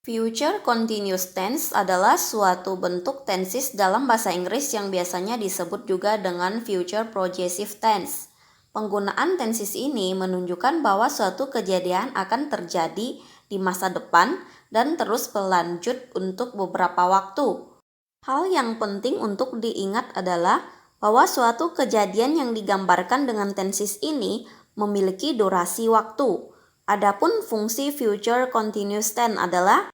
Future continuous tense adalah suatu bentuk tenses dalam bahasa Inggris yang biasanya disebut juga dengan future progressive tense. Penggunaan tenses ini menunjukkan bahwa suatu kejadian akan terjadi di masa depan dan terus berlanjut untuk beberapa waktu. Hal yang penting untuk diingat adalah bahwa suatu kejadian yang digambarkan dengan tenses ini memiliki durasi waktu. Adapun fungsi future continuous tense adalah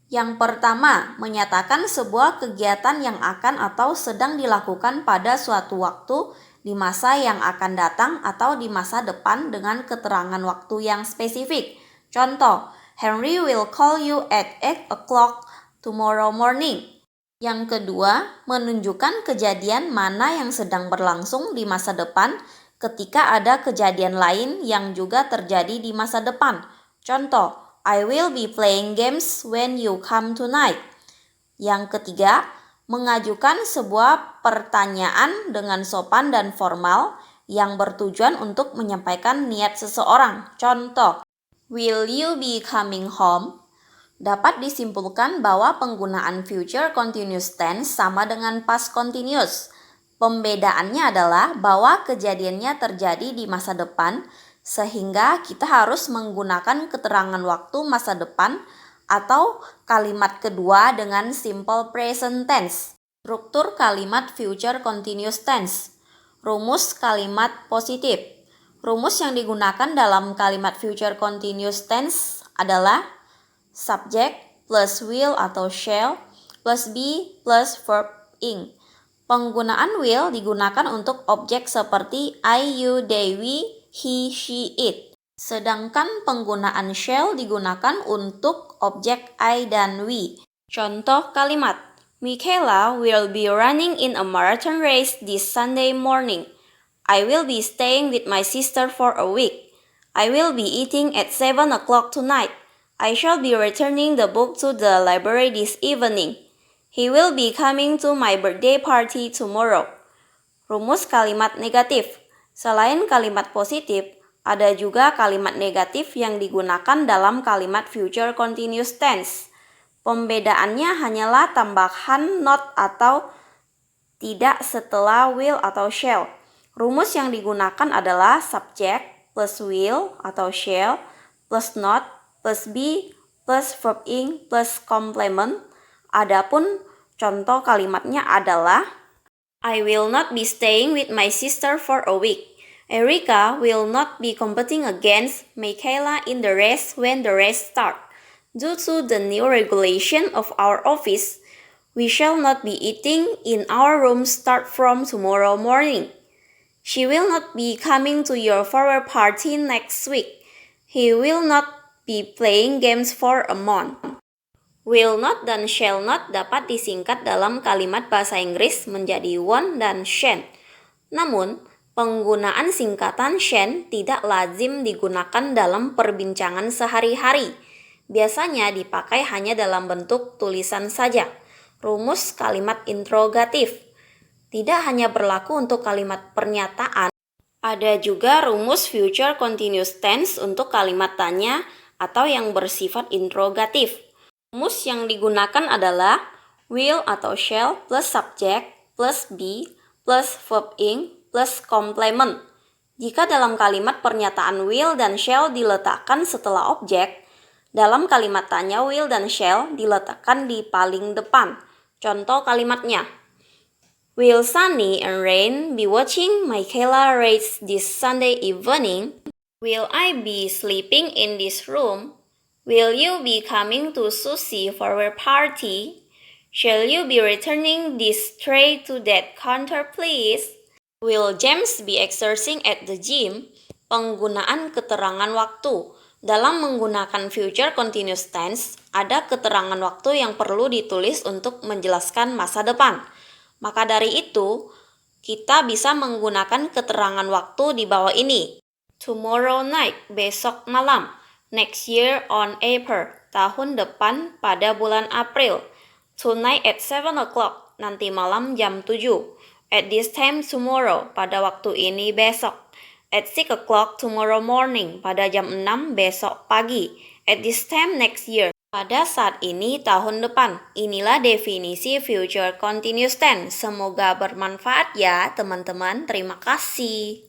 yang pertama, menyatakan sebuah kegiatan yang akan atau sedang dilakukan pada suatu waktu di masa yang akan datang atau di masa depan dengan keterangan waktu yang spesifik. Contoh, Henry will call you at 8 o'clock tomorrow morning. Yang kedua, menunjukkan kejadian mana yang sedang berlangsung di masa depan ketika ada kejadian lain yang juga terjadi di masa depan. Contoh, I will be playing games when you come tonight. Yang ketiga, mengajukan sebuah pertanyaan dengan sopan dan formal yang bertujuan untuk menyampaikan niat seseorang. Contoh, will you be coming home? Dapat disimpulkan bahwa penggunaan future continuous tense sama dengan past continuous. Pembedaannya adalah bahwa kejadiannya terjadi di masa depan, sehingga kita harus menggunakan keterangan waktu masa depan atau kalimat kedua dengan simple present tense. Struktur kalimat future continuous tense. Rumus kalimat positif. Rumus yang digunakan dalam kalimat future continuous tense adalah subject plus will atau shall plus be plus verb ing. Penggunaan will digunakan untuk objek seperti I, you, they, we, he, she, it. Sedangkan penggunaan shall digunakan untuk objek I dan we. Contoh kalimat, Michaela will be running in a marathon race this Sunday morning. I will be staying with my sister for a week. I will be eating at 7 o'clock tonight. I shall be returning the book to the library this evening. He will be coming to my birthday party tomorrow. Rumus kalimat negatif. Selain kalimat positif, ada juga kalimat negatif yang digunakan dalam kalimat future continuous tense. Pembedaannya hanyalah tambahan not atau tidak setelah will atau shall. Rumus yang digunakan adalah subject plus will atau shall plus not plus be plus verb ing plus complement. Adapun contoh kalimatnya adalah I will not be staying with my sister for a week. Erika will not be competing against Michaela in the race when the race starts. Due to the new regulation of our office, we shall not be eating in our room start from tomorrow morning. She will not be coming to your farewell party next week. He will not be playing games for a month. Will not dan shall not dapat disingkat dalam kalimat bahasa Inggris menjadi won't dan shan't. Namun, penggunaan singkatan shan't tidak lazim digunakan dalam perbincangan sehari-hari. Biasanya dipakai hanya dalam bentuk tulisan saja. Rumus kalimat interrogatif tidak hanya berlaku untuk kalimat pernyataan, ada juga rumus future continuous tense untuk kalimat tanya atau yang bersifat interrogatif. Rumus yang digunakan adalah will atau shall plus subject plus be plus verb ing plus complement. Jika dalam kalimat pernyataan will dan shall diletakkan setelah objek, dalam kalimat tanya will dan shall diletakkan di paling depan. Contoh kalimatnya, will Sunny and Rain be watching Michaela race this Sunday evening? Will I be sleeping in this room? Will you be coming to Susie for a party? Shall you be returning this tray to that counter, please? Will James be exercising at the gym? Penggunaan keterangan waktu. Dalam menggunakan future continuous tense, ada keterangan waktu yang perlu ditulis untuk menjelaskan masa depan. Maka dari itu, kita bisa menggunakan keterangan waktu di bawah ini. Tomorrow night, besok malam. Next year on April, tahun depan pada bulan April. Tonight at 7 o'clock, nanti malam jam 7. At this time tomorrow, pada waktu ini besok. At 6 o'clock tomorrow morning, pada jam 6 besok pagi. At this time next year, Pada saat ini tahun depan. Inilah definisi future continuous tense. Semoga bermanfaat ya teman-teman. Terima kasih.